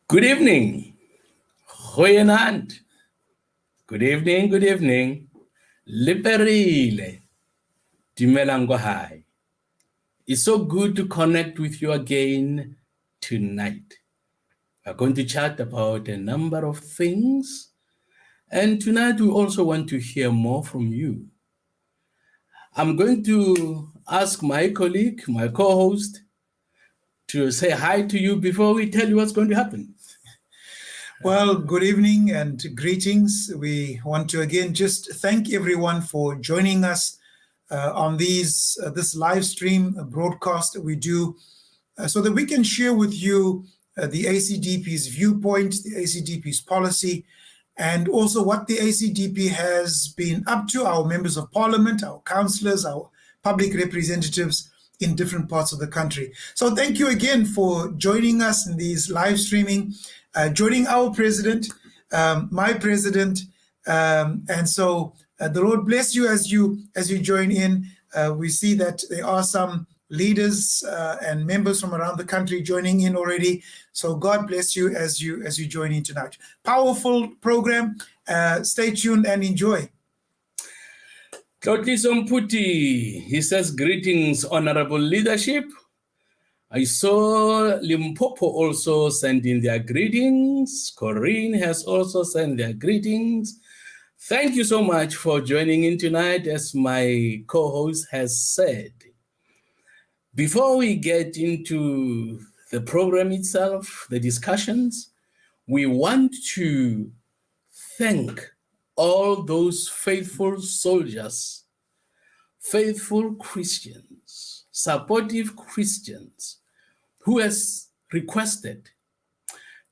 Good evening. Goeienaand. Good evening, good evening. Liperile. Dumelang hai. It's so good to connect with you again tonight. We're going to chat about a number of things. And tonight we also want to hear more from you. I'm going to ask my colleague, my co-host, to say hi to you before we tell you what's going to happen. Well, good evening and greetings. We want to again just thank everyone for joining us on this live stream broadcast that we do so that we can share with you the ACDP's viewpoint, the ACDP's policy, and also what the ACDP has been up to, our members of parliament, our councillors, our public representatives in different parts of the country. So thank you again for joining us in these live streaming, joining our president, my president, and so the Lord bless you as you join in. We see that there are some leaders and members from around the country joining in already. So God bless you as you join in tonight. Powerful program. Stay tuned and enjoy. Tlotliso Mputi, he says, greetings, honorable leadership. I saw Limpopo also sending their greetings. Corinne has also sent their greetings. Thank you so much for joining in tonight, as my co-host has said. Before we get into the program itself, the discussions, we want to thank all those faithful soldiers, faithful Christians, supportive Christians who has requested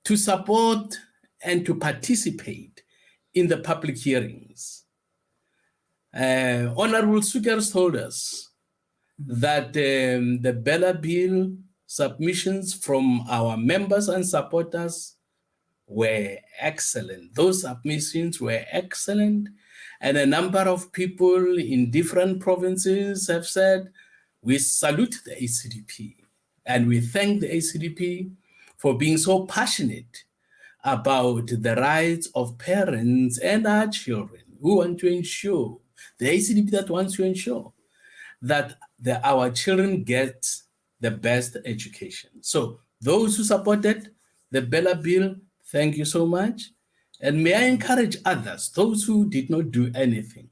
to support and to participate in the public hearings. Honorable Sukers told us that the Bella Bill submissions from our members and supporters were excellent. Those submissions were excellent. And a number of people in different provinces have said, we salute the ACDP and we thank the ACDP for being so passionate about the rights of parents and our children who want to ensure, the ACDP that wants to ensure that our children get the best education. So those who supported the Bella Bill, thank you so much. And may I encourage others, those who did not do anything.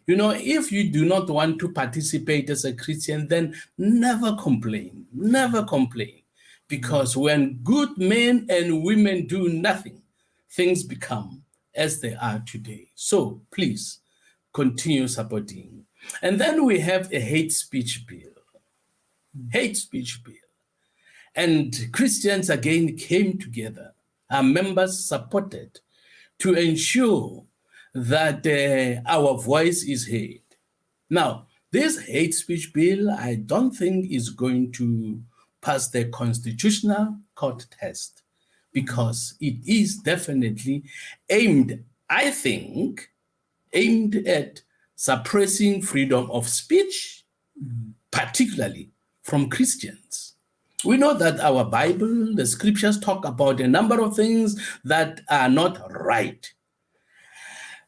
You know, if you do not want to participate as a Christian, then never complain, never complain. Because when good men and women do nothing, things become as they are today. So please continue supporting. And then we have a hate speech bill. Hate speech bill. And Christians again came together. Our members supported to ensure that our voice is heard. Now, this hate speech bill, I don't think is going to pass the constitutional court test because it is definitely aimed, I think, aimed at suppressing freedom of speech, particularly from Christians. We know that our Bible, the scriptures talk about a number of things that are not right.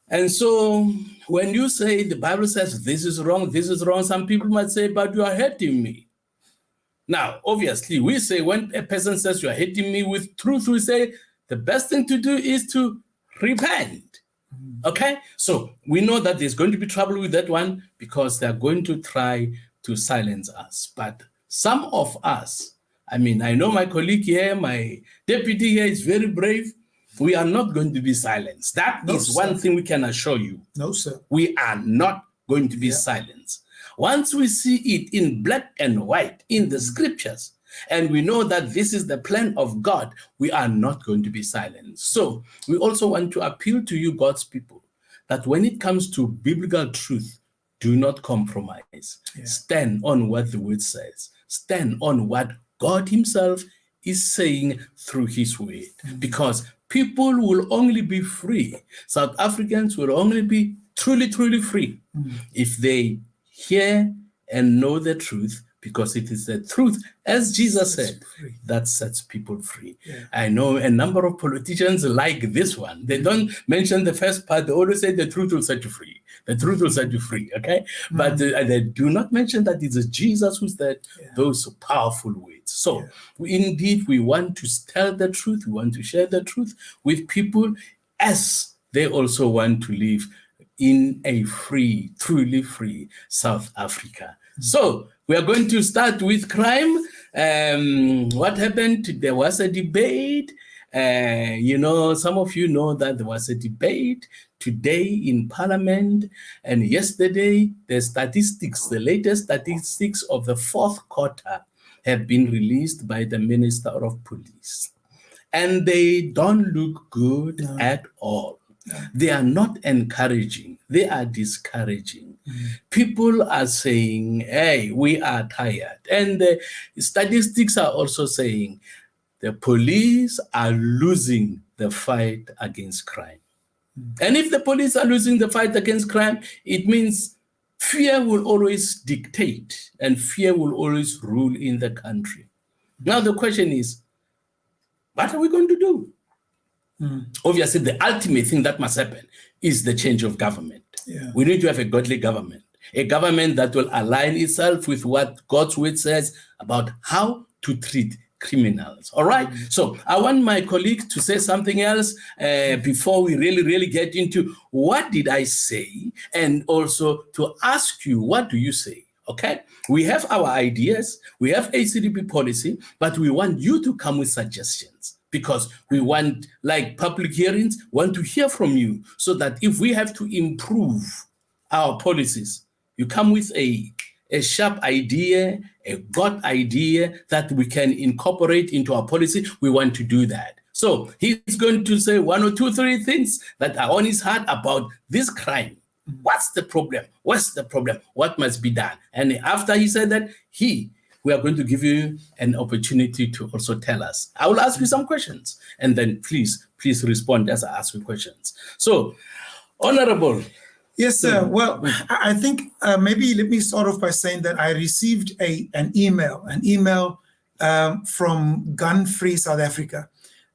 And so when you say the Bible says this is wrong, some people might say, but you are hurting me. Now, obviously, we say when a person says you are hurting me with truth, we say the best thing to do is to repent. Okay? So we know that there's going to be trouble with that one because they're going to try to silence us. But some of us, I mean, I know my colleague here, my deputy here is very brave. We are not going to be silenced. That is one thing we can assure you. No, sir. We are not going to be silenced. Once we see it in black and white in the scriptures, and we know that this is the plan of God, we are not going to be silenced. So we also want to appeal to you, God's people, that when it comes to biblical truth, do not compromise. Stand on what the word says. Stand on what God himself is saying through his word. Because people will only be free. South Africans will only be truly, truly free if they hear and know the truth, because it is the truth, as Jesus Sets said, free. that sets people free. Yeah. I know a number of politicians like this one. They don't mention the first part. They always say the truth will set you free. The truth will set you free, okay? But they do not mention that it is Jesus who said those powerful words. So indeed, we want to tell the truth. We want to share the truth with people as they also want to live in a free, truly free South Africa. So we are going to start with crime. What happened? There was a debate. Some of you know that there was a debate today in Parliament, and yesterday the latest statistics of the fourth quarter have been released by the Minister of Police. And they don't look good at all. They are not encouraging. They are discouraging. People are saying, hey, we are tired. And the statistics are also saying the police are losing the fight against crime. And if the police are losing the fight against crime, it means fear will always dictate and fear will always rule in the country. Now the question is, what are we going to do? Obviously, the ultimate thing that must happen is the change of government. We need to have a godly government, a government that will align itself with what God's word says about how to treat criminals. All right. So I want my colleague to say something else before we really get into what did I say, and also to ask you, what do you say? Okay. We have our ideas. We have ACDP policy, but we want you to come with suggestions. Because we want, like public hearings, want to hear from you so that if we have to improve our policies, you come with a sharp idea, a God idea that we can incorporate into our policy. We want to do that. So he's going to say 1 or 2, 3 things that are on his heart about this crime. What's the problem? What's the problem? What must be done? And after he said that, we are going to give you an opportunity to also tell us. I will ask you some questions, and then please respond as I ask you questions. So, Honorable. Yes, sir. Well, I think maybe let me start off by saying that I received an email from Gun Free South Africa.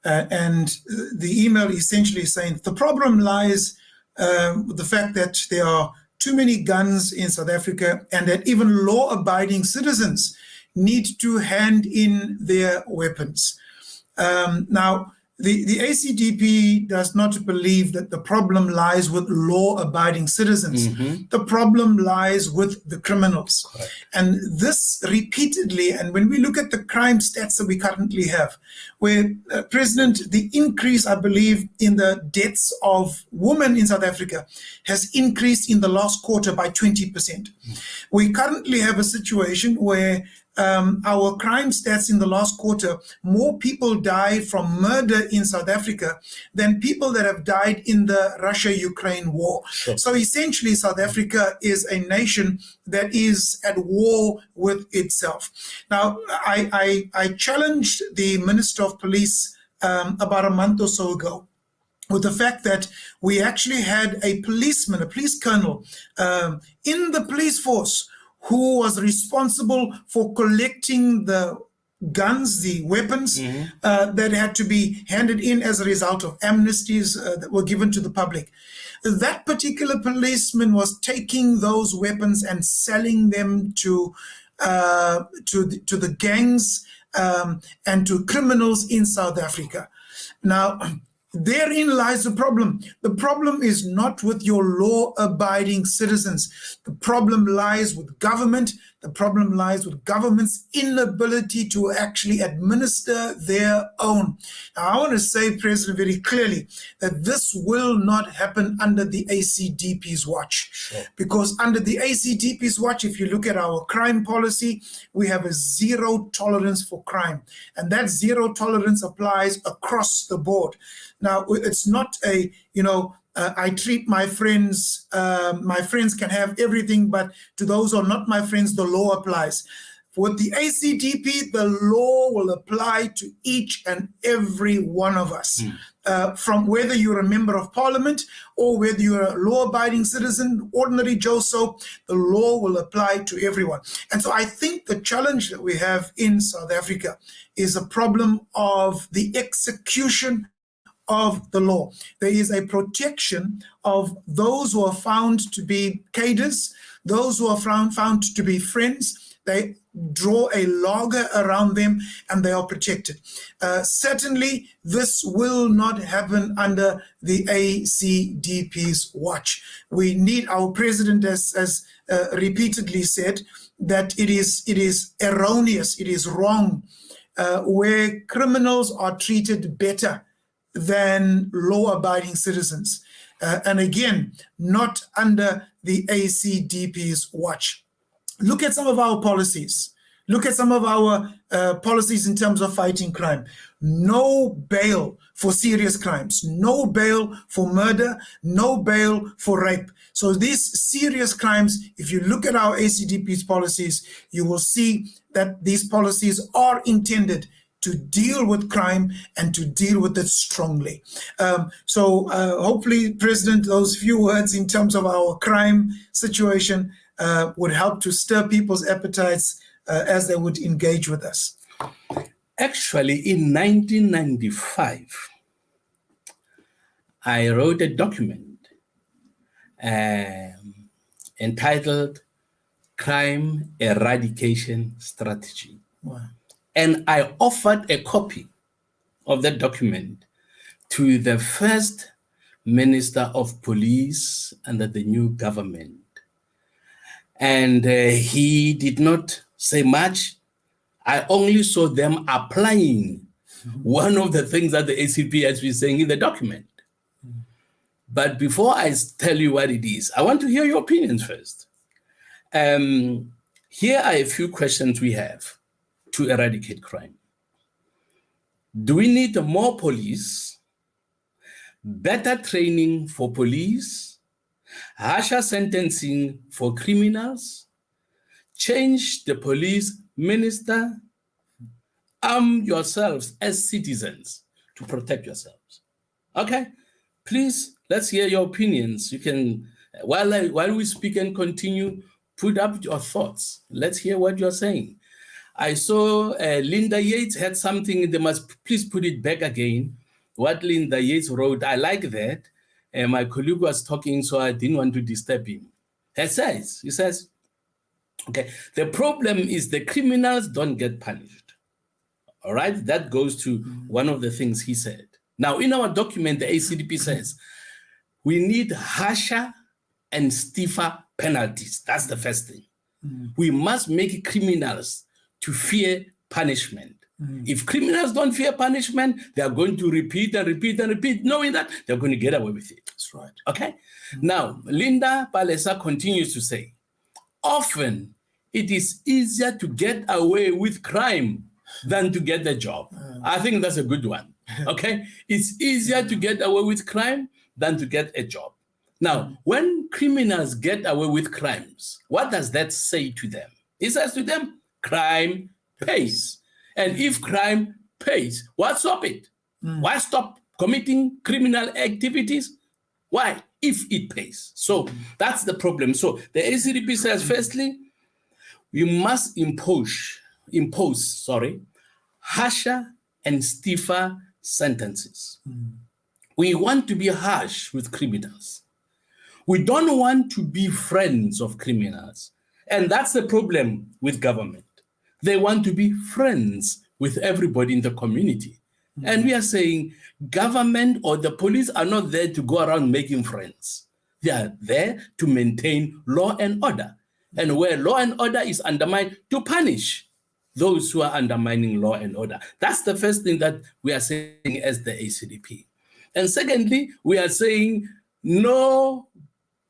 And the email essentially saying the problem lies with the fact that there are too many guns in South Africa, and that even law-abiding citizens need to hand in their weapons. Now, the ACDP does not believe that the problem lies with law-abiding citizens. The problem lies with the criminals. And this repeatedly, and when we look at the crime stats that we currently have, where, President, the increase, I believe, in the deaths of women in South Africa has increased in the last quarter by 20%. We currently have a situation where our crime stats in the last quarter, more people died from murder in South Africa than people that have died in the Russia-Ukraine war. So essentially, South Africa is a nation that is at war with itself. Now, I challenged the Minister of Police about a month or so ago with the fact that we actually had a policeman, a police colonel in the police force who was responsible for collecting the guns, the weapons that had to be handed in as a result of amnesties that were given to the public. That particular policeman was taking those weapons and selling them to the gangs and to criminals in South Africa. Now, therein lies the problem. The problem is not with your law-abiding citizens. The problem lies with government. The problem lies with government's inability to actually administer their own. Now, I want to say, President, very clearly that this will not happen under the ACDP's watch. Because under the ACDP's watch, if you look at our crime policy, we have a zero tolerance for crime. And that zero tolerance applies across the board. Now, it's not a, I treat my friends can have everything, but to those who are not my friends, the law applies. With the ACDP, the law will apply to each and every one of us. from whether you're a member of parliament or whether you're a law-abiding citizen, ordinary Joe Soap, the law will apply to everyone. And so I think the challenge that we have in South Africa is a problem of the execution of the law. There is a protection of those who are found to be cadres, those who are found to be friends. They draw a logger around them and they are protected. Certainly, this will not happen under the ACDP's watch. We need, our president has repeatedly said that it is erroneous, it is wrong, where criminals are treated better than law-abiding citizens. And again, not under the ACDP's watch. Look at some of our policies. Look at some of our policies in terms of fighting crime. No bail for serious crimes, no bail for murder, no bail for rape. So these serious crimes, if you look at our ACDP's policies, you will see that these policies are intended to deal with crime and to deal with it strongly. So hopefully, President, those few words in terms of our crime situation would help to stir people's appetites as they would engage with us. Actually, in 1995, I wrote a document entitled Crime Eradication Strategy. Wow. And I offered a copy of that document to the first Minister of Police under the new government. And he did not say much. I only saw them applying one of the things that the ACP has been saying in the document. But before I tell you what it is, I want to hear your opinions first. Here are a few questions we have to eradicate crime. Do we need more police, better training for police, harsher sentencing for criminals, change the police minister, arm yourselves as citizens to protect yourselves? Okay, please, let's hear your opinions. You can, while we speak and continue, put up your thoughts. Let's hear what you're saying. I saw Linda Yates had something, they must please put it back again. What Linda Yates wrote, I like that. My colleague was talking, so I didn't want to disturb him. He says, okay, the problem is the criminals don't get punished. All right, that goes to one of the things he said. Now, in our document, the ACDP says, we need harsher and stiffer penalties. That's the first thing. We must make criminals to fear punishment. If criminals don't fear punishment, they are going to repeat and repeat and repeat, knowing that they're going to get away with it. That's right. Okay? Now, Linda Palesa continues to say, often it is easier to get away with crime than to get a job. I think that's a good one. Okay? It's easier to get away with crime than to get a job. Now, when criminals get away with crimes, what does that say to them? It says to them, crime pays. And if crime pays, what stop it? Why stop committing criminal activities? Why? If it pays. So that's the problem. So the ACDP says, firstly, we must impose harsher and stiffer sentences. We want to be harsh with criminals. We don't want to be friends of criminals. And that's the problem with government. They want to be friends with everybody in the community. And we are saying government or the police are not there to go around making friends. They are there to maintain law and order. And where law and order is undermined, to punish those who are undermining law and order. That's the first thing that we are saying as the ACDP. And secondly, we are saying no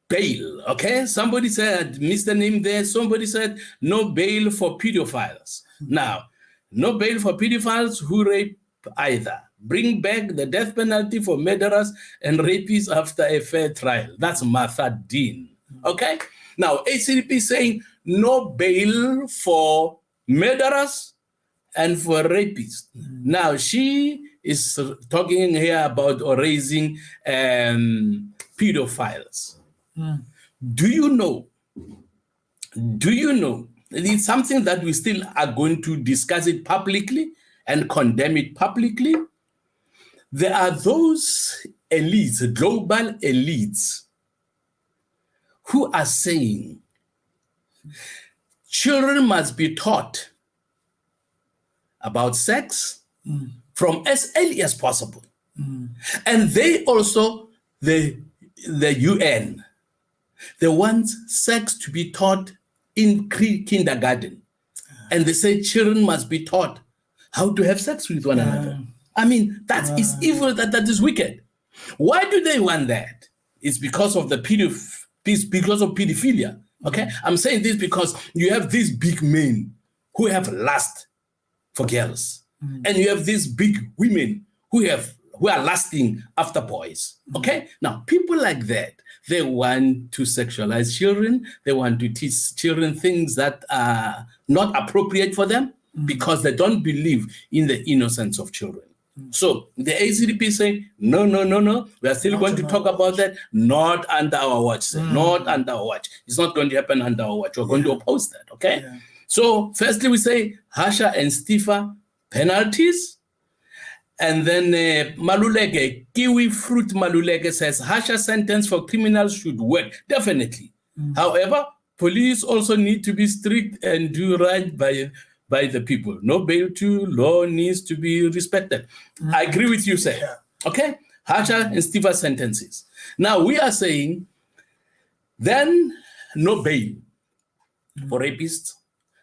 bail, okay? Somebody said, Mr. Name there, somebody said no bail for pedophiles. Now, no bail for pedophiles who rape either. Bring back the death penalty for murderers and rapists after a fair trial. That's Martha Dean, okay? Now, ACDP is saying no bail for murderers and for rapists. Now, she is talking here about or raising pedophiles. Do you know? It's something that we still are going to discuss it publicly and condemn it publicly. There are those elites, global elites, who are saying children must be taught about sex from as early as possible. And they also, the UN, they want sex to be taught in kindergarten. And they say children must be taught how to have sex with one another. I mean, that is evil, that is wicked. Why do they want that? It's because of because of pedophilia. Okay, I'm saying this because you have these big men who have lust for girls, and you have these big women who are lusting after boys. Okay, now people like that, they want to sexualize children. They want to teach children things that are not appropriate for them because they don't believe in the innocence of children. So the ACDP say, no, we are still going to talk about that, not under our watch, not under our watch. It's not going to happen under our watch. We're going to oppose that, okay? So firstly, we say harsher and stiffer penalties. And then Maluleke, Kiwi Fruit Maluleke says, harsher sentence for criminals should work, definitely. However, police also need to be strict and do right by the people. No bail too, law needs to be respected. I agree with you, sir. Okay? Harsher and stiffer sentences. Now, we are saying, then no bail for rapists.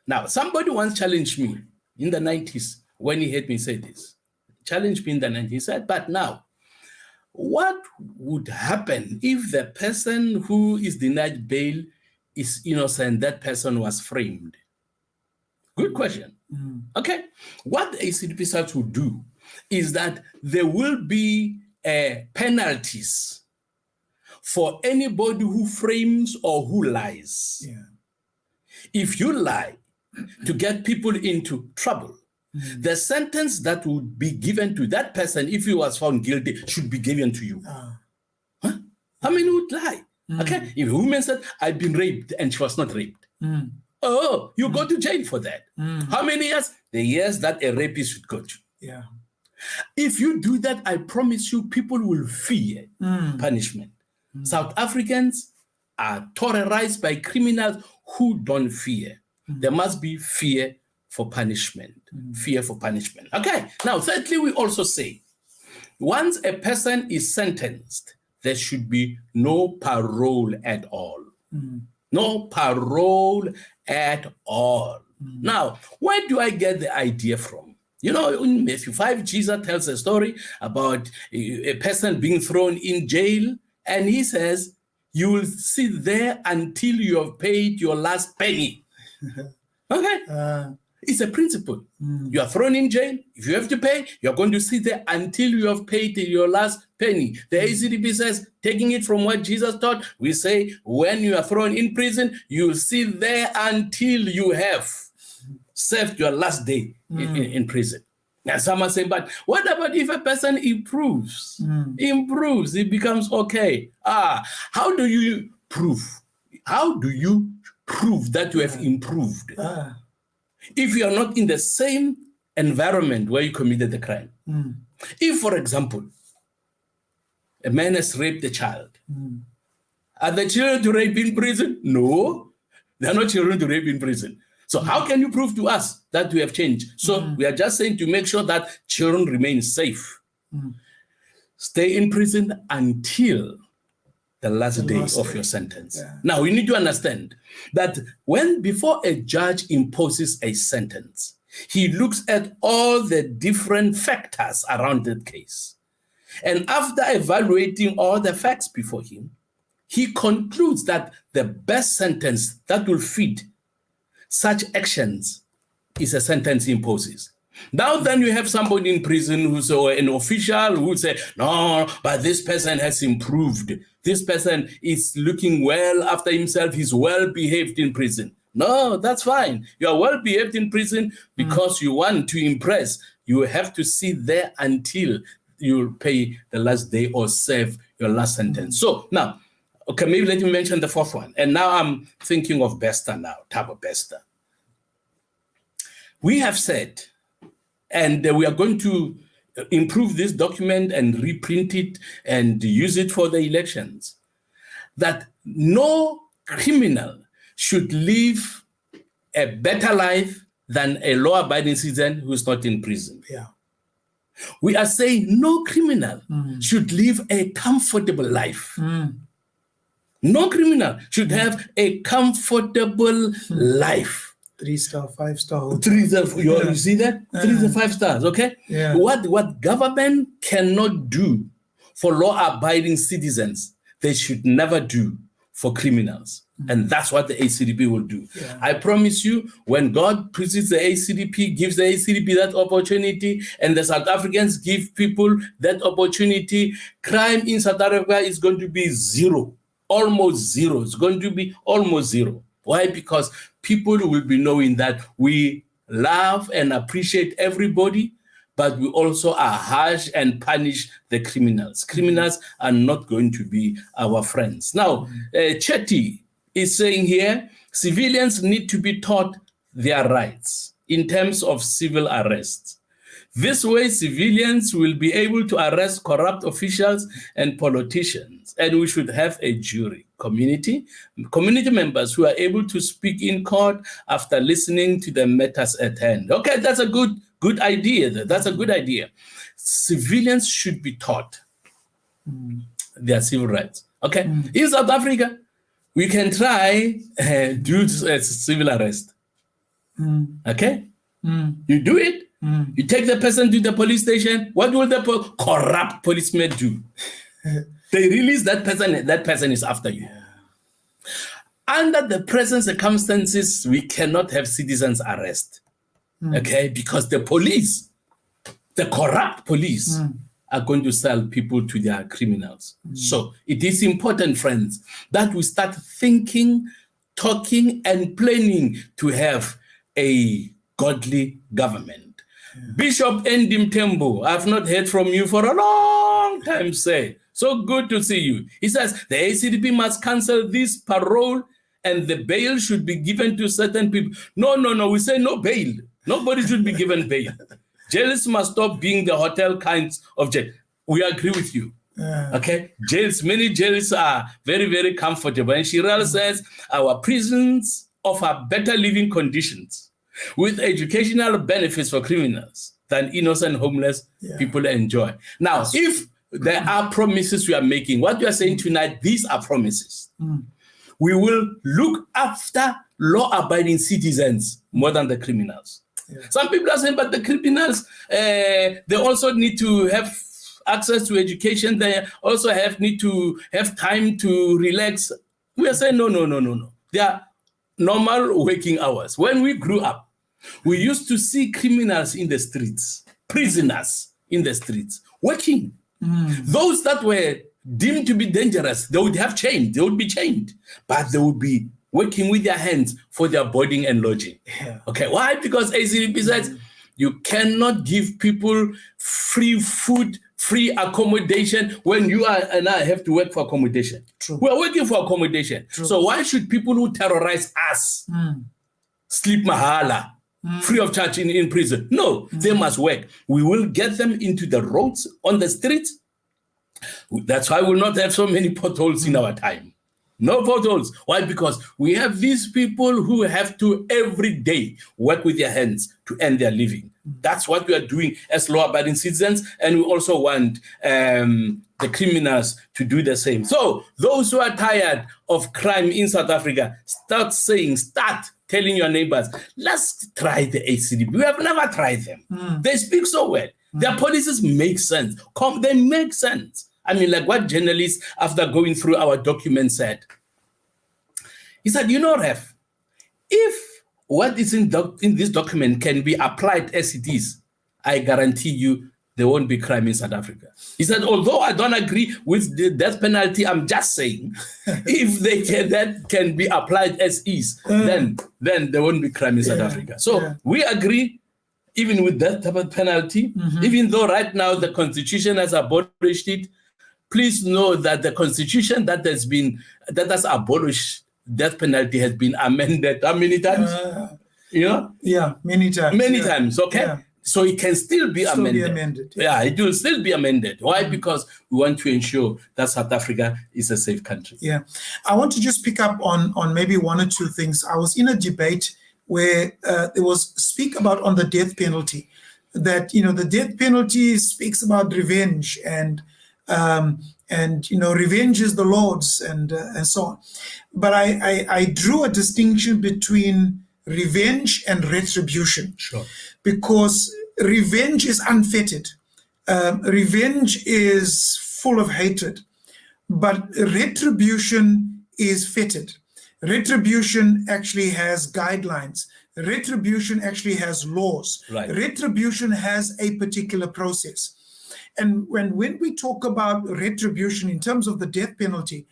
Now, somebody once challenged me in the 90s when he heard me say this. Challenged me in the 90s. He said, but now, what would happen if the person who is denied bail is innocent, that person was framed? Good question. Okay. What the ACDP will do is that there will be penalties for anybody who frames or who lies. If you lie to get people into trouble, the sentence that would be given to that person if he was found guilty should be given to you. How many would lie? Okay. If a woman said, I've been raped and she was not raped. Oh, you go to jail for that. How many years? The years that a rapist should go to. If you do that, I promise you, people will fear punishment. South Africans are terrorized by criminals who don't fear. There must be fear for punishment. Fear for punishment. Okay. Now, thirdly, we also say, once a person is sentenced, there should be no parole at all. No parole at all. Now, where do I get the idea from? You know, in Matthew 5, Jesus tells a story about a person being thrown in jail, and he says, you will sit there until you have paid your last penny. Okay? It's a principle. You are thrown in jail. If you have to pay, you're going to sit there until you have paid your last penny. The ACDP says, taking it from what Jesus taught, we say, when you are thrown in prison, you sit there until you have served your last day in prison. Now, someone say, but what about if a person improves? Improves, it becomes okay. How do you prove? How do you prove that you have improved? If you are not in the same environment where you committed the crime. If, for example, a man has raped a child, are the children to rape in prison? No, they are not children to rape in prison. So how can you prove to us that we have changed? So we are just saying to make sure that children remain safe. Stay in prison until the last day of your sentence. Now, you need to understand that before a judge imposes a sentence, he looks at all the different factors around that case. And after evaluating all the facts before him, he concludes that the best sentence that will fit such actions is a sentence he imposes. Now then you have somebody in prison who's an official who say, no, but this person has improved. This person is looking well after himself. He's well behaved in prison. No, that's fine. You are well behaved in prison because you want to impress. You have to sit there until you pay the last day or serve your last sentence. So now, okay, maybe let me mention the fourth one. And now I'm thinking of Bester now, Thabo Bester. We have said, and we are going to improve this document and reprint it and use it for the elections, that no criminal should live a better life than a law-abiding citizen who's not in prison. Yeah. We are saying no criminal should live a comfortable life. No criminal should have a comfortable life. 3-star, 5-star. You see that? 3 to 5 stars, okay? Yeah. What government cannot do for law-abiding citizens, they should never do for criminals. And that's what the ACDP will do. Yeah. I promise you, when God presents the ACDP, gives the ACDP that opportunity, and the South Africans give people that opportunity, crime in South Africa is going to be zero, almost zero. It's going to be almost zero. Why? Because people will be knowing that we love and appreciate everybody, but we also are harsh and punish the criminals. Criminals are not going to be our friends. Now, Chetty is saying here, civilians need to be taught their rights in terms of civil arrests. This way, civilians will be able to arrest corrupt officials and politicians, and we should have a jury, community members who are able to speak in court after listening to the matters at hand. Okay, that's a good idea. That's a good idea. Civilians should be taught their civil rights. Okay, in South Africa, we can try do a civil arrest. Okay, you do it. You take the person to the police station. What will the corrupt policemen do? They release that person. That person is after you. Under the present circumstances, we cannot have citizens arrest. Okay, because the police, the corrupt police, are going to sell people to their criminals. So it is important, friends, that we start thinking, talking, and planning to have a godly government. Bishop Endim Tembo, I've not heard from you for a long time, say. So good to see you. He says the ACDP must cancel this parole and the bail should be given to certain people. No. We say no bail. Nobody should be given bail. Jails must stop being the hotel kinds of jail. We agree with you. Okay? Jails, many jails are very, very comfortable. And Shirel says our prisons offer better living conditions with educational benefits for criminals than innocent homeless people enjoy. Now, if there are promises we are making, what you are saying tonight, these are promises. We will look after law-abiding citizens more than the criminals. Some people are saying, but the criminals, they also need to have access to education. They also need to have time to relax. We are saying, no. They are normal working hours. When we grew up, we used to see criminals in the streets, prisoners in the streets, working. Those that were deemed to be dangerous, they would have chained. They would be chained, but they would be working with their hands for their boarding and lodging. Okay, why? Because ACDP says you cannot give people free food, free accommodation when you and I have to work for accommodation. We are working for accommodation. So why should people who terrorize us sleep mahala? Free of charge in prison? No, they must work. We will get them into the roads, on the streets. That's why we will not have so many potholes in our time. No potholes. Why? Because we have these people who have to every day work with their hands to earn their living. That's what we are doing as law-abiding citizens, and we also want the criminals to do the same. So those who are tired of crime in South Africa, start telling your neighbors, let's try the ACDP. We have never tried them. They speak so well. Their policies make sense. They make sense. I mean, like what journalists, after going through our document, said. He said, Ref, if what is in this document can be applied as it is, I guarantee you there won't be crime in South Africa. He said, although I don't agree with the death penalty, I'm just saying, if that can be applied as is, then there won't be crime in South Africa. So we agree, even with death penalty, even though right now the Constitution has abolished it. Please know that the Constitution that has abolished death penalty has been amended how many times? Yeah, many times. Many times, okay? Yeah. So it can still be amended. Yeah, it will still be amended. Why? Because we want to ensure that South Africa is a safe country. Yeah. I want to just pick up on maybe one or two things. I was in a debate where there was speak about on the death penalty, that, the death penalty speaks about revenge and revenge is the Lord's and so on. But I drew a distinction between revenge and retribution. Sure. Because revenge is unfettered. Revenge is full of hatred. But retribution is fettered. Retribution actually has guidelines. Retribution actually has laws. Right. Retribution has a particular process. And when we talk about retribution in terms of the death penalty,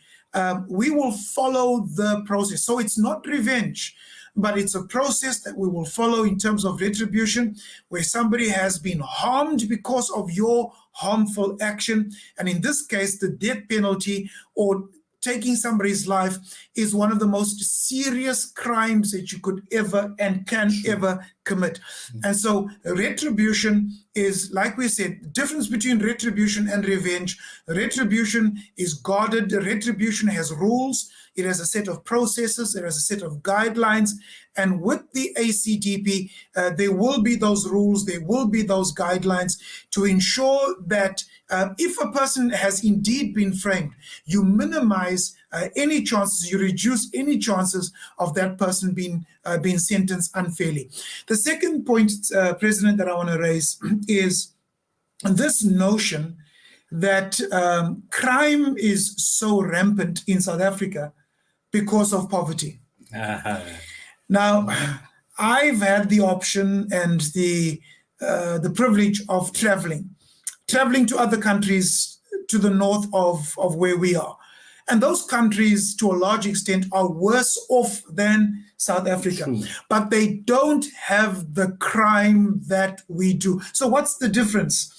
we will follow the process. So it's not revenge, but it's a process that we will follow in terms of retribution, where somebody has been harmed because of your harmful action. And in this case, the death penalty or taking somebody's life is one of the most serious crimes that you could ever and can ever commit. And so retribution is, like we said, the difference between retribution and revenge. Retribution is guarded. Retribution has rules. It has a set of processes. There is a set of guidelines. And with the ACDP, there will be those rules. There will be those guidelines to ensure that if a person has indeed been framed, you minimize any chances, you reduce any chances of that person being sentenced unfairly. The second point, President, that I want to raise is this notion that crime is so rampant in South Africa because of poverty. Now, I've had the option and the privilege of traveling to other countries to the north of where we are. And those countries, to a large extent, are worse off than South Africa. True. But they don't have the crime that we do. So what's the difference?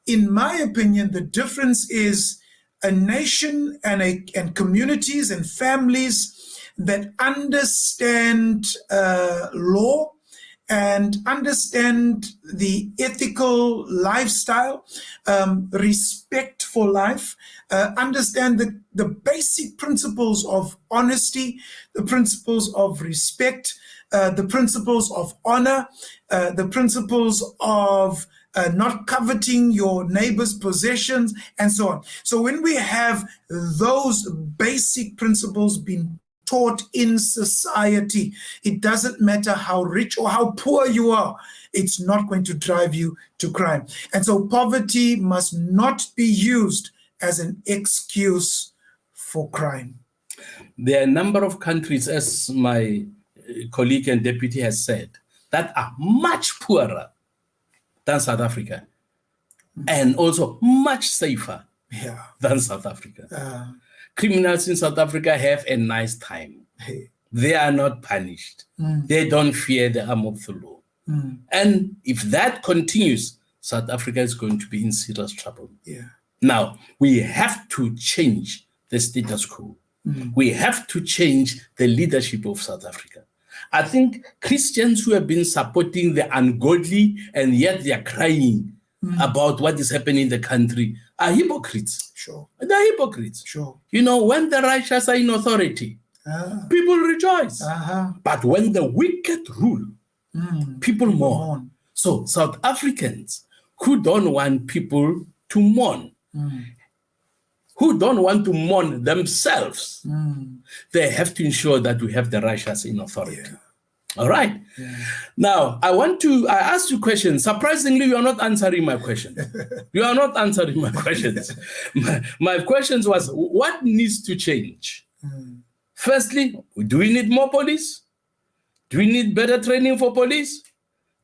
In my opinion, the difference is a nation and communities and families that understand law and understand the ethical lifestyle, respect for life, understand the basic principles of honesty, the principles of respect, the principles of honor, the principles of not coveting your neighbor's possessions, and so on. So when we have those basic principles being taught in society, it doesn't matter how rich or how poor you are, it's not going to drive you to crime. And so poverty must not be used as an excuse for crime. There are a number of countries, as my colleague and deputy has said, that are much poorer than South Africa, and also much safer than South Africa. Criminals in South Africa have a nice time. They are not punished. They don't fear the arm of the law. And if that continues, South Africa is going to be in serious trouble. Now, we have to change the status quo. We have to change the leadership of South Africa. I think Christians who have been supporting the ungodly and yet they are crying about what is happening in the country are hypocrites. Sure. They're hypocrites. Sure. You know, when the righteous are in authority, people rejoice. But when the wicked rule, people mourn. So South Africans who don't want people to mourn, who don't want to mourn themselves, they have to ensure that we have the righteous in authority. All right. Now, I asked you questions. Surprisingly, you are not answering my questions. You are not answering my questions. My questions was, what needs to change? Firstly, do we need more police? Do we need better training for police?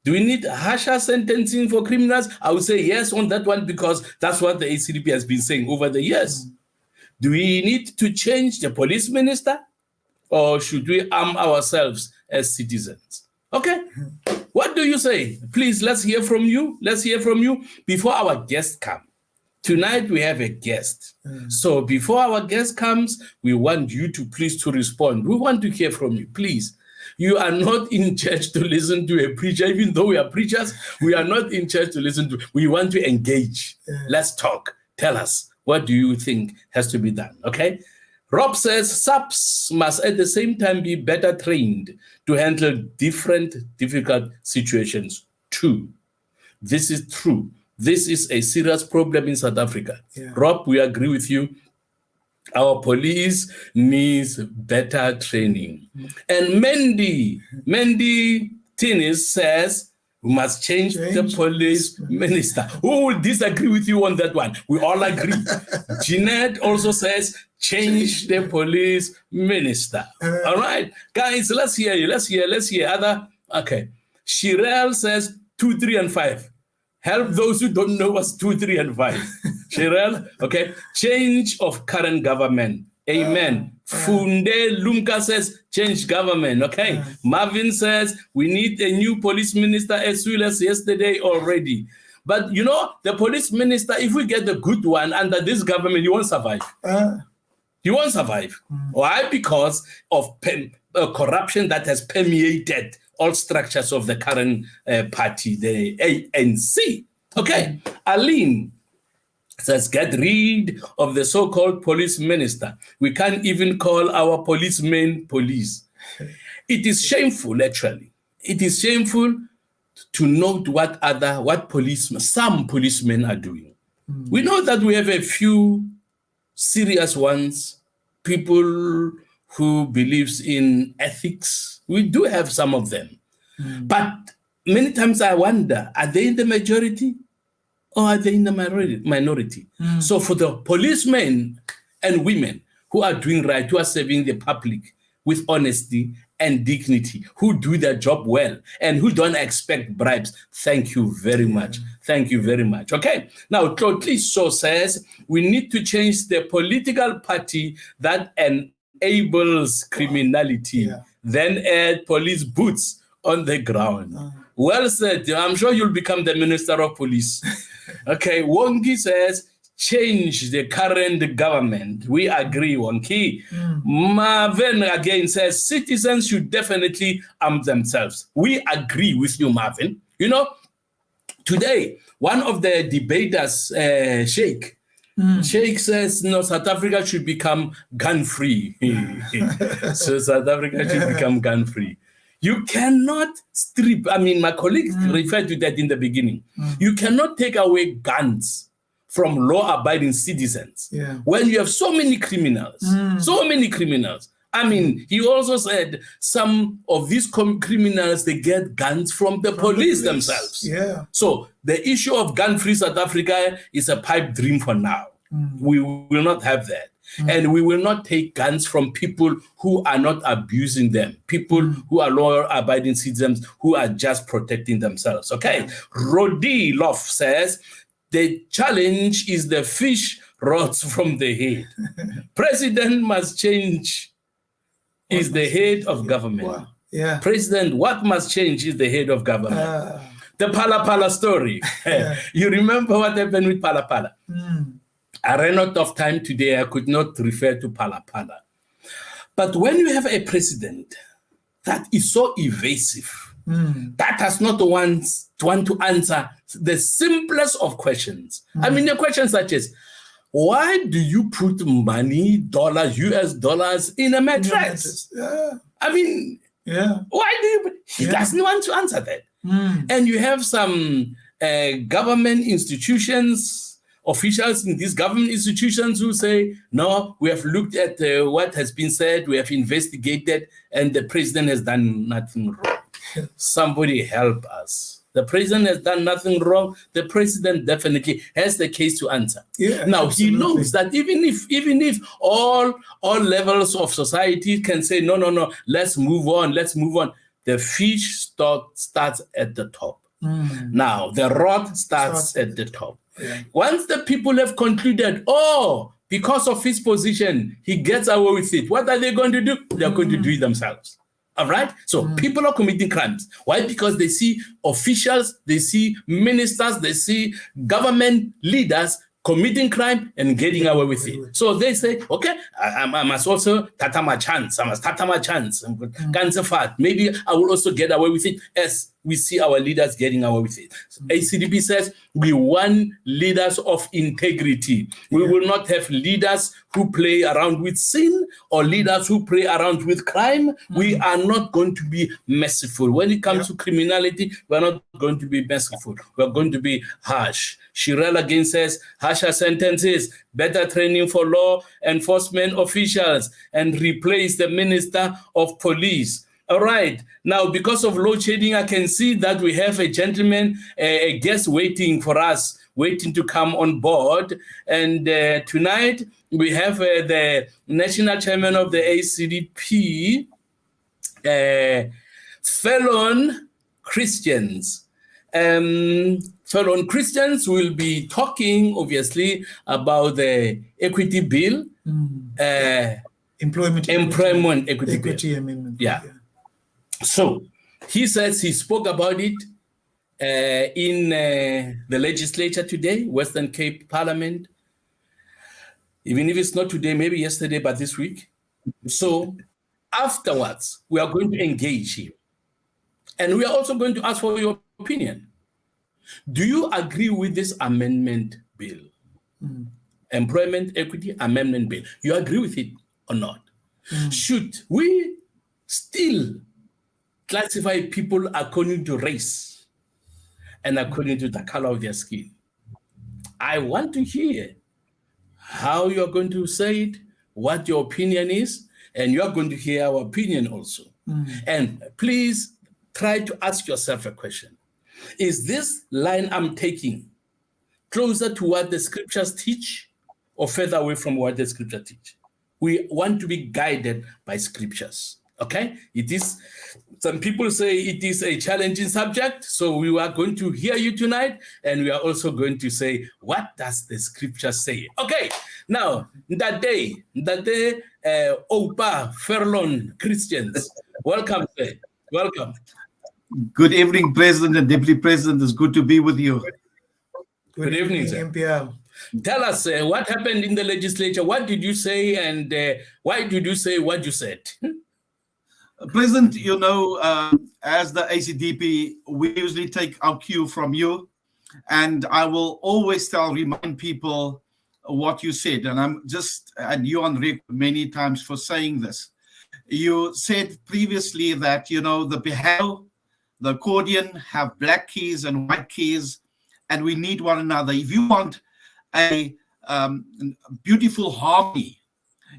Do we need harsher sentencing for criminals? I would say yes on that one, because that's what the ACDP has been saying over the years. Do we need to change the police minister, or should we arm ourselves as citizens? Okay, what do you say? Please, let's hear from you. Let's hear from you before our guest comes. Tonight we have a guest. So before our guest comes, we want you to please to respond. We want to hear from you, please. You are not in church to listen to a preacher. Even though we are preachers, we are not in church to listen to. We want to engage. Let's talk. Tell us, what do you think has to be done? Okay. Rob says SAPS must at the same time be better trained to handle different difficult situations too. This is true. This is a serious problem in South Africa. Rob, we agree with you. Our police needs better training. And Mandy Tinnis says we must change the police minister. Who will disagree with you on that one? We all agree. Jeanette also says change the police minister. All right, guys, let's hear you. Let's hear other. Okay. Shirel says 2, 3, and 5. Help those who don't know what's 2, 3, and 5. Shirel, okay. Change of current government. Amen. Funde Lumka says change government. Okay. Marvin says we need a new police minister as well as yesterday already. But you know, the police minister, if we get the good one under this government, you won't survive. You won't survive. Why? Because of corruption that has permeated all structures of the current party, the ANC. Okay. Aline says, get rid of the so-called police minister. We can't even call our policemen police. It is shameful, actually. It is shameful to note what some policemen are doing. We know that we have a few serious ones, people who believes in ethics. We do have some of them. But many times I wonder, are they in the majority or are they in the minority? So for the policemen and women who are doing right, who are serving the public with honesty and dignity, who do their job well and who don't expect bribes, thank you very much. Thank you very much. Okay. Now, Tlotliso says we need to change the political party that enables criminality, then add police boots on the ground. Well said. I'm sure you'll become the Minister of Police. Okay. Wongi says change the current government. We agree, Wongi. Marvin again says citizens should definitely arm themselves. We agree with you, Marvin. You know, today, one of the debaters, Sheikh says, no, South Africa should become gun-free. So South Africa should become gun-free. You cannot strip, I mean, my colleague referred to that in the beginning. You cannot take away guns from law-abiding citizens when you have so many criminals, I mean, he also said some of these criminals, they get guns from the police themselves. So the issue of gun-free South Africa is a pipe dream for now. We will not have that. And we will not take guns from people who are not abusing them, people who are law-abiding citizens who are just protecting themselves. Okay. Rodi Love says, the challenge is the fish rots from the head. President must change is the head of government. President, what must change is the head of government. The Phala Phala story. You remember what happened with Phala Phala? I ran out of time today. I could not refer to Phala Phala. But when you have a president that is so evasive, that does not want to answer the simplest of questions. I mean, the questions such as, why do you put money, dollars, US dollars in a mattress? I mean, why do you? He doesn't want to answer that. And you have some government institutions, officials in these government institutions who say, no, we have looked at what has been said, we have investigated, and the president has done nothing wrong. Somebody help us. The president has done nothing wrong. The president definitely has the case to answer. Now, he knows that even if all levels of society can say, no, let's move on. the fish starts at the top. Mm. Now, the rod starts at the top. Once the people have concluded, oh, because of his position, he gets away with it, what are they going to do? They're going to do it themselves. All right? So people are committing crimes. Why? Because they see officials, they see ministers, they see government leaders committing crime and getting away with it. So they say, okay, I must also tata my chance. I must tata my chance. Maybe I will also get away with it, as we see our leaders getting away with it. So ACDP says we want leaders of integrity. We will not have leaders who play around with sin or leaders who play around with crime. We are not going to be merciful. When it comes to criminality, we're not going to be merciful. We're going to be harsh. Shirel again says, harsher sentences, better training for law enforcement officials, and replace the Minister of Police. All right. Now, because of load shedding, I can see that we have a gentleman, a guest waiting for us, waiting to come on board. And tonight, we have the national chairman of the ACDP, Felon Christians. Felon Christians will be talking, obviously, about the equity bill, Employment equity bill. amendment. Yeah. So he says he spoke about it in the legislature today, Western Cape Parliament. Even if it's not today, maybe yesterday, but this week. So afterwards, we are going to engage him. And we are also going to ask for your opinion. Do you agree with this amendment bill? Employment Equity Amendment Bill. You agree with it or not? Should we still classify people according to race and according to the color of their skin? I want to hear how you're going to say it, what your opinion is, and you're going to hear our opinion also. And please try to ask yourself a question. Is this line I'm taking closer to what the scriptures teach or further away from what the scriptures teach? We want to be guided by scriptures. Okay? It is, some people say it is a challenging subject, so we are going to hear you tonight, and we are also going to say, what does the scripture say? Okay, now, that day, Opa Felon Christians, welcome, sir. Welcome. Good evening, President and Deputy President. It's good to be with you. Good evening, sir. MPL. Tell us what happened in the legislature. What did you say, and why did you say what you said? President, you know, as the ACDP, we usually take our cue from you, and I will always remind people what you said. And I'm just, and you on record many times for saying this. You said previously that, you know, the piano, the accordion have black keys and white keys, and we need one another. If you want a beautiful harmony,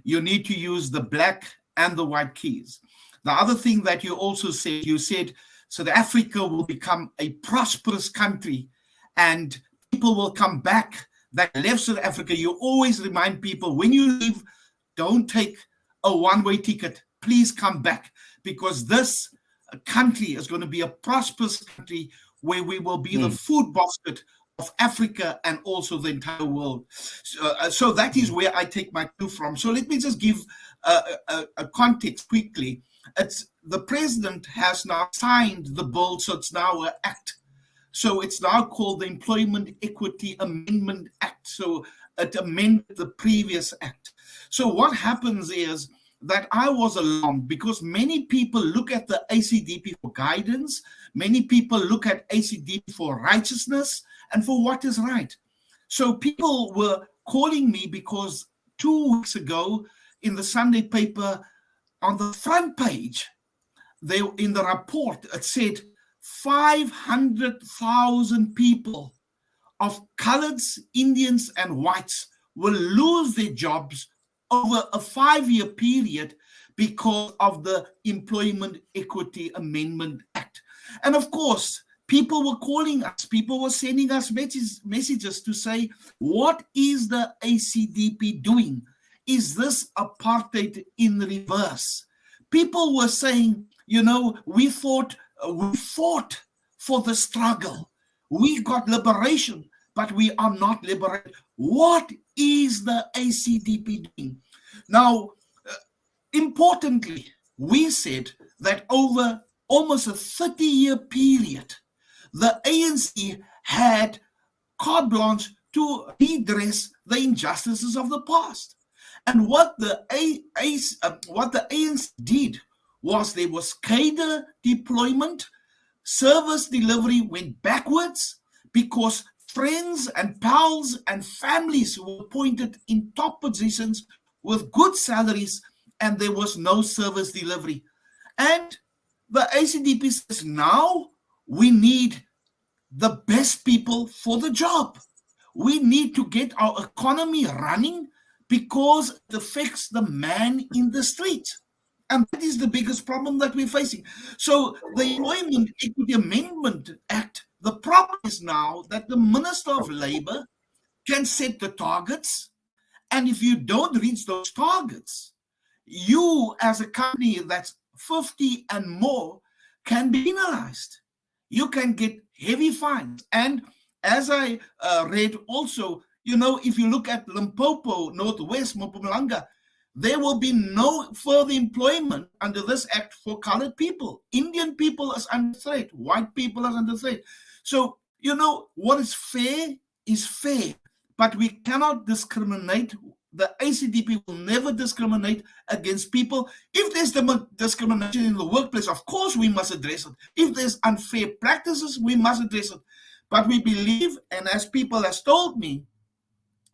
you need to use the black and the white keys. The other thing that you also said, you said South Africa will become a prosperous country and people will come back that left South Africa. You always remind people, when you leave, don't take a one-way ticket. Please come back, because this country is going to be a prosperous country where we will be the food basket of Africa and also the entire world. So that is where I take my cue from. So let me just give a context quickly. It's the president has now signed the bill, so it's now an act. So it's now called the Employment Equity Amendment Act. So it amended the previous act. So what happens is that I was alarmed because many people look at the ACDP for guidance. Many people look at ACDP for righteousness and for what is right. So people were calling me because 2 weeks ago in the Sunday paper, on the front page, in the report, it said 500,000 people of coloreds, Indians, and whites will lose their jobs over a 5-year period because of the Employment Equity Amendment Act. And of course, people were calling us, people were sending us messages to say, what is the ACDP doing? Is this apartheid in reverse? People were saying, we fought for the struggle. We got liberation, but we are not liberated. What is the ACDP doing? Now, importantly, we said that over almost a 30-year period, the ANC had carte blanche to redress the injustices of the past. And what the ANC did was there was cadre deployment, service delivery went backwards because friends and pals and families were appointed in top positions with good salaries, and there was no service delivery. And the ACDP says now we need the best people for the job. We need to get our economy running because it affects the man in the street. And that is the biggest problem that we're facing. So the Employment Equity Amendment Act, the problem is now that the Minister of Labour can set the targets. And if you don't reach those targets, you as a company that's 50 and more can be penalized. You can get heavy fines. And as I read also, if you look at Limpopo, Northwest, Mpumalanga, there will be no further employment under this act for colored people. Indian people is under threat. White people is under threat. So, what is fair, but we cannot discriminate. The ACDP will never discriminate against people. If there's discrimination in the workplace, of course we must address it. If there's unfair practices, we must address it. But we believe, and as people have told me,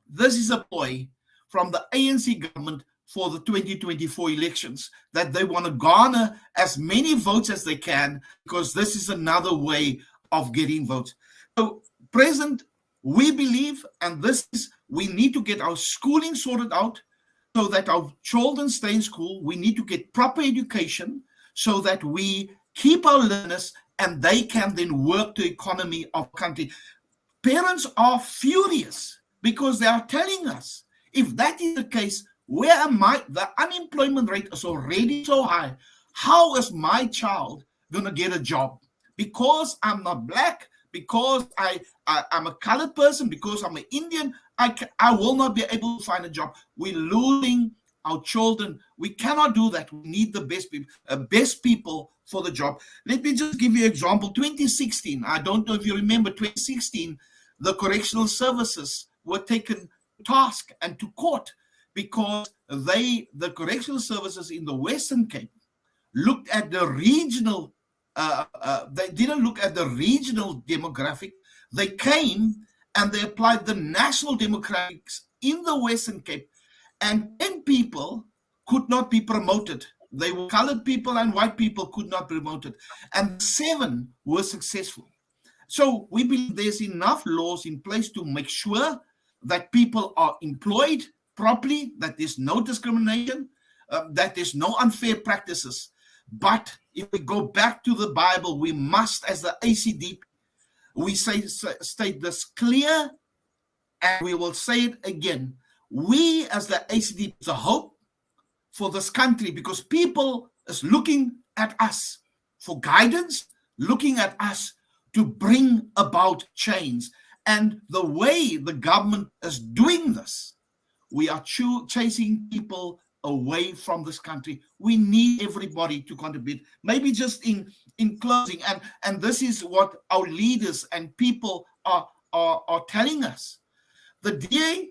this is a ploy from the ANC government for the 2024 elections, that they want to garner as many votes as they can, because this is another way of getting votes. So, President, we believe, and we need to get our schooling sorted out so that our children stay in school. We need to get proper education so that we keep our learners and they can then work the economy of the country. Parents are furious because they are telling us, if that is the case, where am I? The unemployment rate is already so high. How is my child going to get a job? Because I'm not black, because I'm a colored person, because I'm an Indian, I will not be able to find a job. We're losing our children. We cannot do that. We need the best people for the job. Let me just give you an example. 2016, I don't know if you remember, 2016, the correctional services were taken to task and to court because the correctional services in the Western Cape looked at the regional, they didn't look at the regional demographic. They came and they applied the national demographics in the Western Cape, and 10 people could not be promoted. They were colored people and white people could not be promoted, and 7 were successful. So we believe there's enough laws in place to make sure that people are employed properly, that there's no discrimination, that there's no unfair practices. But if we go back to the Bible, we must, as the ACDP, we state this clear, and we will say it again. We, as the ACDP, is a hope for this country because people is looking at us for guidance, looking at us to bring about change. And the way the government is doing this, we are chasing people away from this country. We need everybody to contribute. Maybe just in closing, and this is what our leaders and people are telling us. The DA,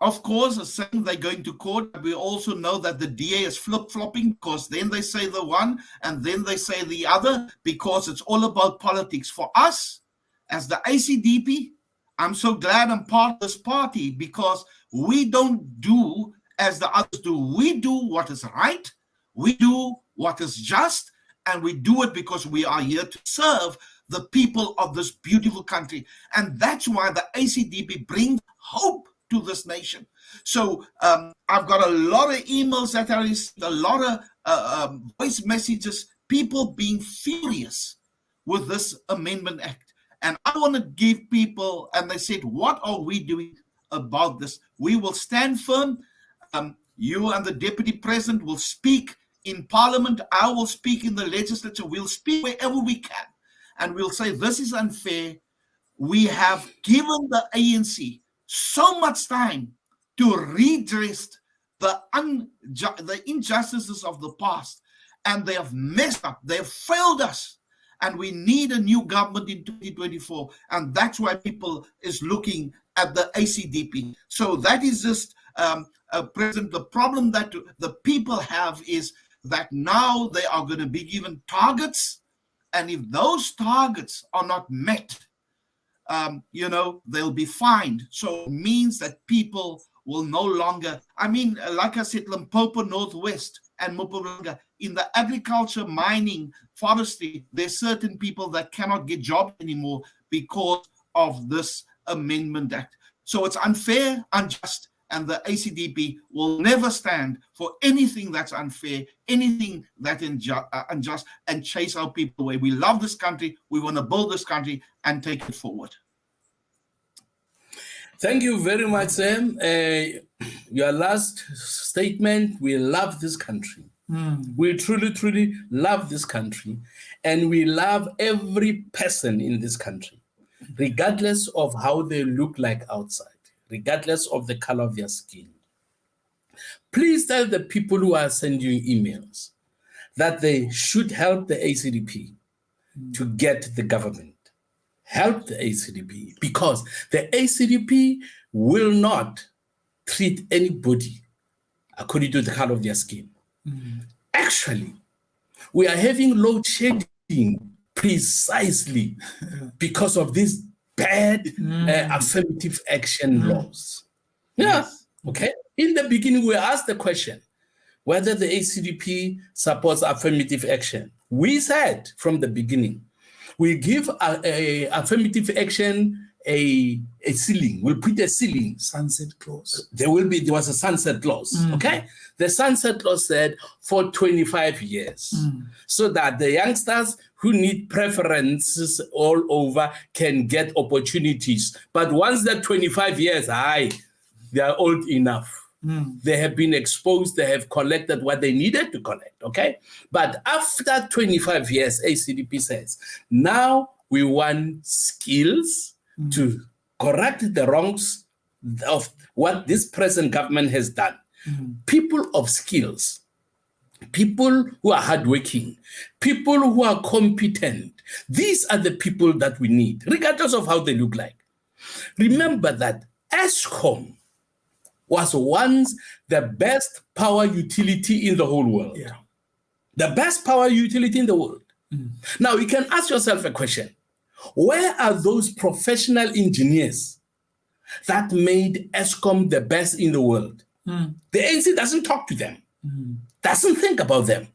of course, is saying they're going to court. But we also know that the DA is flip-flopping because then they say the one and then they say the other because it's all about politics. For us, as the ACDP, I'm so glad I'm part of this party because we don't do as the others do. We do what is right, we do what is just, and we do it because we are here to serve the people of this beautiful country. And that's why the ACDP brings hope to this nation. So I've got a lot of emails that I received, a lot of voice messages, people being furious with this Amendment Act. And I want to give people, and they said, what are we doing about this? We will stand firm. You and the Deputy President will speak in Parliament. I will speak in the legislature. We'll speak wherever we can. And we'll say, this is unfair. We have given the ANC so much time to redress the injustices of the past. And they have messed up. They have failed us. And we need a new government in 2024. And that's why people is looking at the ACDP. So that is just, President, the problem that the people have is that now they are going to be given targets. And if those targets are not met, they'll be fined. So it means that people will no longer, like I said, Limpopo Northwest and Mpumalanga, in the agriculture, mining, forestry, there's certain people that cannot get jobs anymore because of this Amendment Act. So it's unfair, unjust, and the ACDP will never stand for anything that's unfair, anything that's unjust, and chase our people away. We love this country. We want to build this country and take it forward. Thank you very much, Sam. Your last statement, we love this country. We truly, truly love this country. And we love every person in this country, regardless of how they look like outside, regardless of the color of their skin. Please tell the people who are sending you emails that they should help the ACDP to get the government. Help the ACDP, because the ACDP will not treat anybody according to the color of their skin. Actually, we are having load shedding precisely because of these bad affirmative action laws. Yeah, okay. In the beginning, we asked the question whether the ACDP supports affirmative action. We said from the beginning, we give a affirmative action a ceiling. We'll put a ceiling. Sunset clause. There was a sunset clause, okay? The sunset clause said for 25 years, so that the youngsters who need preferences all over can get opportunities. But once that 25 years, they are old enough. They have been exposed, they have collected what they needed to collect, okay? But after 25 years, ACDP says, now we want skills to correct the wrongs of what this present government has done. People of skills, people who are hardworking, people who are competent, these are the people that we need, regardless of how they look like. Remember that ESCOM was once the best power utility in the whole world. Yeah. The best power utility in the world. Now, you can ask yourself a question. Where are those professional engineers that made ESCOM the best in the world? The ANC doesn't talk to them, doesn't think about them.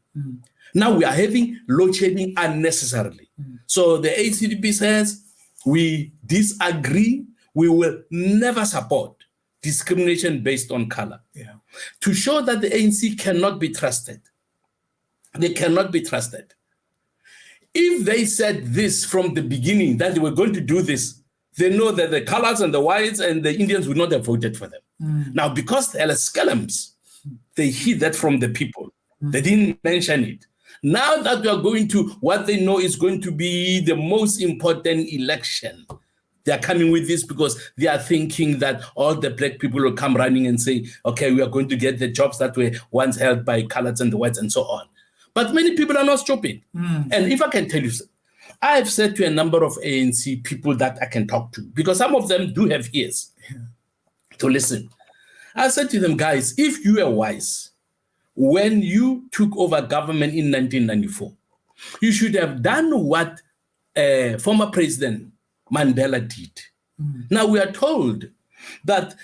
Now we are having load shedding unnecessarily. So the ACDP says, we disagree, we will never support discrimination based on color. Yeah. To show that the ANC cannot be trusted. They cannot be trusted. If they said this from the beginning, that they were going to do this, they know that the colors and the whites and the Indians would not have voted for them. Now, because they're scalums, they hid that from the people. They didn't mention it. Now that we are going to what they know is going to be the most important election, they are coming with this because they are thinking that all the black people will come running and say, okay, we are going to get the jobs that were once held by colors and the whites and so on. But many people are not stupid. And if I can tell you, I've said to a number of ANC people that I can talk to, because some of them do have ears to listen. I said to them, guys, if you were wise, when you took over government in 1994, you should have done what former President Mandela did. Now we are told that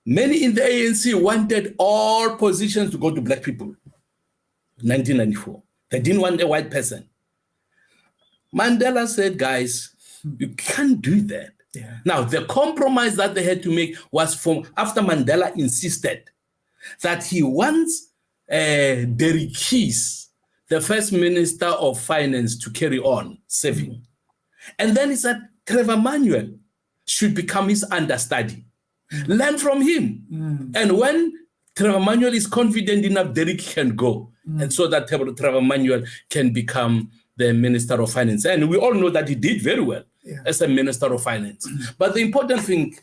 many in the ANC wanted all positions to go to black people. 1994. They didn't want a white person. Mandela said, guys, you can't do that. Yeah. Now, the compromise that they had to make was from after Mandela insisted that he wants Derek Keys, the first Minister of Finance, to carry on serving. And then he said Trevor Manuel should become his understudy. Learn from him. And when Trevor Manuel is confident enough, Derek can go. and so that Trevor Manuel can become the Minister of Finance. And we all know that he did very well as a Minister of Finance. But the important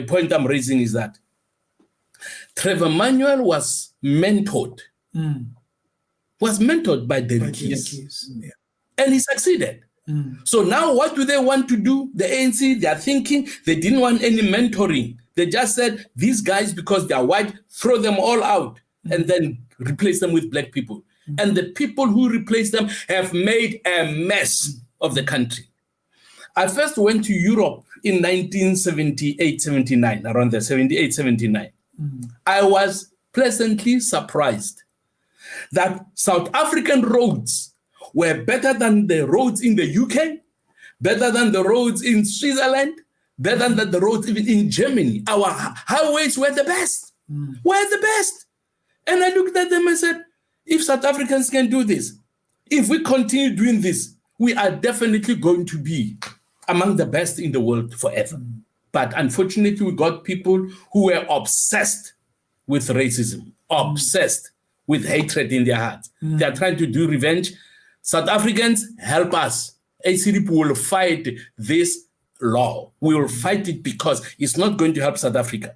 point I'm raising is that Trevor Manuel was mentored by Derek Keys. And he succeeded. So now what do they want to do? The ANC, they are thinking they didn't want any mentoring. They just said, these guys, because they are white, throw them all out and then replace them with black people. And the people who replace them have made a mess of the country. I first went to Europe in 1978-79, around there, 78-79. I was pleasantly surprised that South African roads were better than the roads in the UK, better than the roads in Switzerland, better than the roads even in Germany. Our highways were the best. Were the best. And I looked at them and said, if South Africans can do this, if we continue doing this, we are definitely going to be among the best in the world forever. But unfortunately, we got people who were obsessed with racism, obsessed with hatred in their hearts. They are trying to do revenge. South Africans, help us. ACDP will fight this law. We will fight it because it's not going to help South Africa.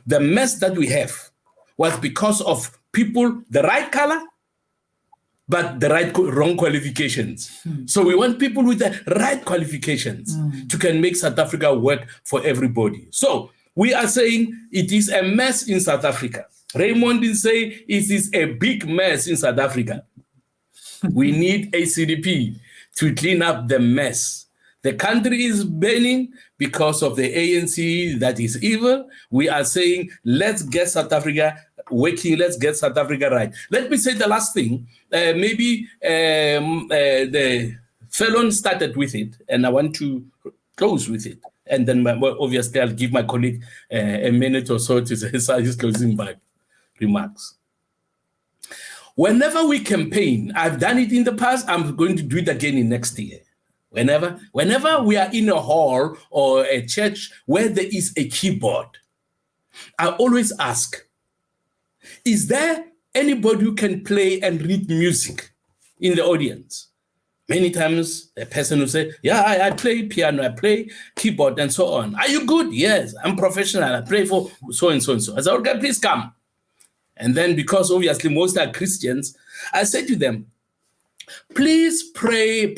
The mess that we have was because of people, the right color, but the wrong qualifications. So we want people with the right qualifications to can make South Africa work for everybody. So we are saying it is a mess in South Africa. Raymond is saying it is a big mess in South Africa. We need ACDP to clean up the mess. The country is burning because of the ANC that is evil. We are saying, let's get South Africa working, let's get South Africa right. Let me say the last thing. Maybe the Felon started with it, and I want to close with it. And then obviously I'll give my colleague a minute or so to say his closing remarks. Whenever we campaign, I've done it in the past, I'm going to do it again in next year. Whenever we are in a hall or a church where there is a keyboard, I always ask, is there anybody who can play and read music in the audience? Many times a person will say, yeah, I play piano, I play keyboard and so on. Are you good? Yes, I'm professional. I play for so and so and so. I said, okay, please come. And then because obviously most are Christians, I say to them, please play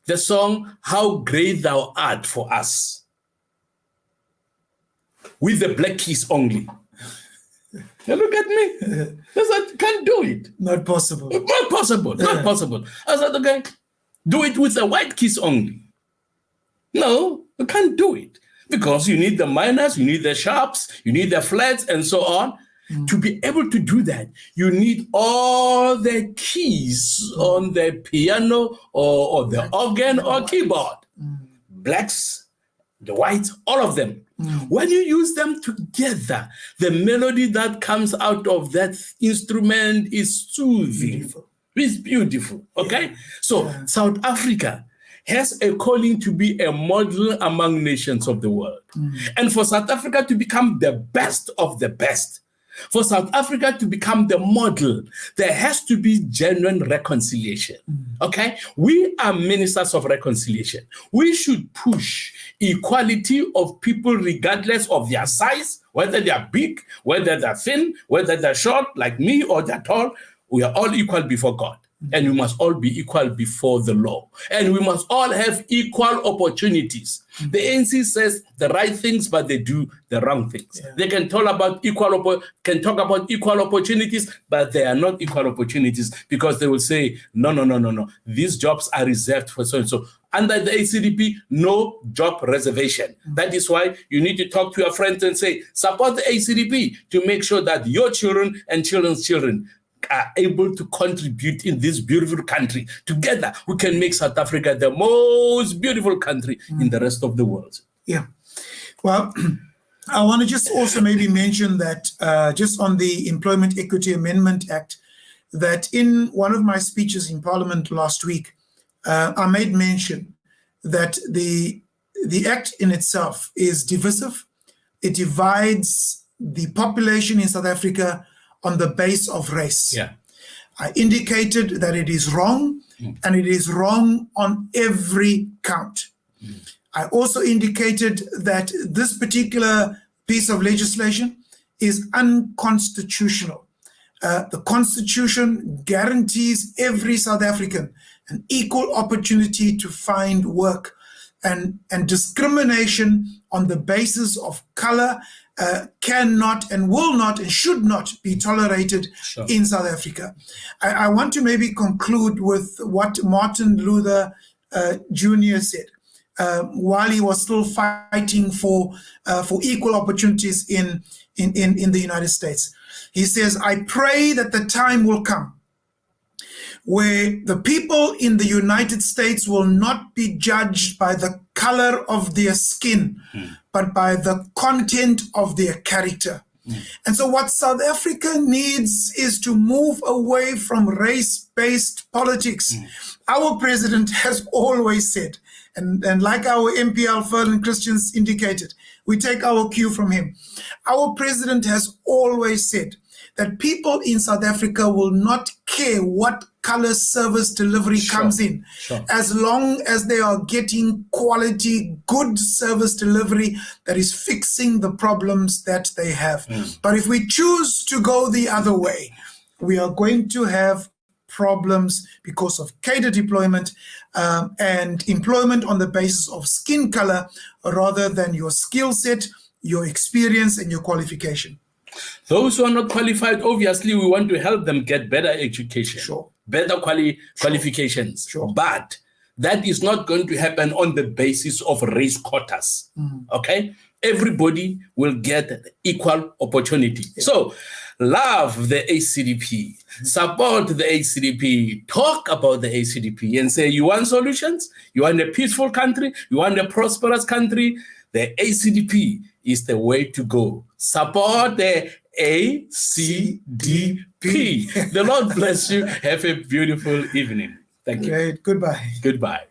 the song, How Great Thou Art for us, with the Black Keys only. Now look at me. I said, can't do it. Not possible. Not possible. Not possible. I said, okay, do it with the white keys only. No, you can't do it. Because you need the minors, you need the sharps, you need the flats, and so on. To be able to do that, you need all the keys on the piano or the organ or keyboard. Blacks, the whites, all of them. When you use them together, the melody that comes out of that instrument is soothing. Beautiful. It's beautiful, okay? So South Africa has a calling to be a model among nations of the world. And for South Africa to become the best of the best, for South Africa to become the model, there has to be genuine reconciliation, okay? We are ministers of reconciliation. We should push equality of people regardless of their size, whether they are big, whether they're thin, whether they're short like me or they're tall. We are all equal before God. And we must all be equal before the law. And we must all have equal opportunities. The ANC says the right things, but they do the wrong things. They can talk about equal opportunities, but they are not equal opportunities because they will say, no. These jobs are reserved for so-and-so. Under the ACDP, no job reservation. That is why you need to talk to your friends and say, support the ACDP to make sure that your children and children's children are able to contribute in this beautiful country. Together, we can make South Africa the most beautiful country in the rest of the world. Yeah. Well, I want to just also maybe mention that just on the Employment Equity Amendment Act, that in one of my speeches in Parliament last week, I made mention that the act in itself is divisive. It divides the population in South Africa on the base of race. Yeah. I indicated that it is wrong, and it is wrong on every count. I also indicated that this particular piece of legislation is unconstitutional. The Constitution guarantees every South African an equal opportunity to find work, and discrimination on the basis of color cannot and will not and should not be tolerated in South Africa. I want to maybe conclude with what Martin Luther Jr. said while he was still fighting for equal opportunities in the United States. He says, "I pray that the time will come where the people in the United States will not be judged by the color of their skin, but by the content of their character." And so what South Africa needs is to move away from race-based politics. Our president has always said, and like our MPL Ferdinand Christians indicated, we take our cue from him. Our president has always said that people in South Africa will not care what color service delivery comes in, as long as they are getting quality, good service delivery that is fixing the problems that they have. But if we choose to go the other way, we are going to have problems because of cadre deployment and employment on the basis of skin color rather than your skill set, your experience, and your qualification. Those who are not qualified, obviously, we want to help them get better education, better qualifications. But that is not going to happen on the basis of race quotas. Okay? Everybody will get equal opportunity. So, love the ACDP, support the ACDP, talk about the ACDP and say, you want solutions? You want a peaceful country? You want a prosperous country? The ACDP is the way to go. Support the ACDP. The Lord bless you. Have a beautiful evening. Thank you. Great. Goodbye. Goodbye.